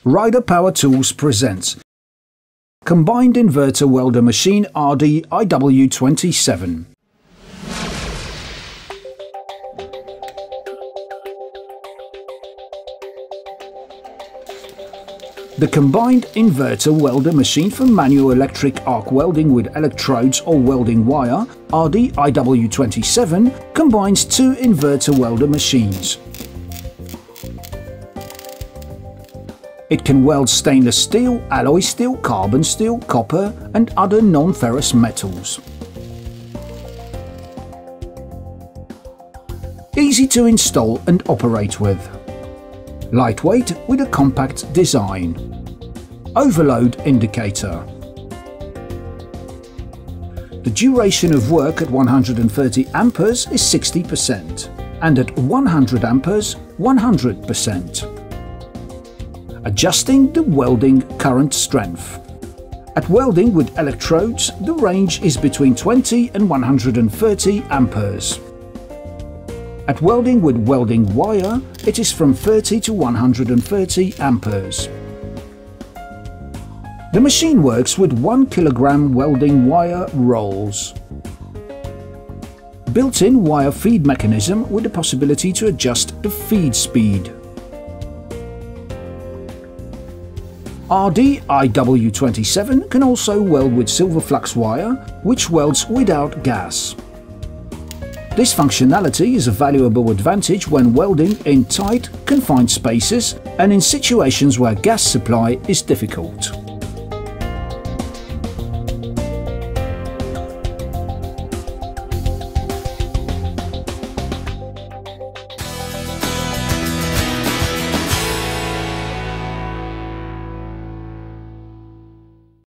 Raider Power Tools presents Combined Inverter Welder Machine RD IW27. The combined inverter welder machine for manual electric arc welding with electrodes or welding wire, RD IW27, combines two inverter welder machines. It can weld stainless steel, alloy steel, carbon steel, copper and other non-ferrous metals. Easy to install and operate with. Lightweight with a compact design. Overload indicator. The duration of work at 130 amperes is 60% and at 100 amperes 100%. Adjusting the welding current strength. At welding with electrodes, the range is between 20 and 130 amperes. At welding with welding wire, it is from 30 to 130 amperes. The machine works with 1 kilogram welding wire rolls. Built-in wire feed mechanism with the possibility to adjust the feed speed. RD IW27 can also weld with silver flux wire, which welds without gas. This functionality is a valuable advantage when welding in tight, confined spaces and in situations where gas supply is difficult.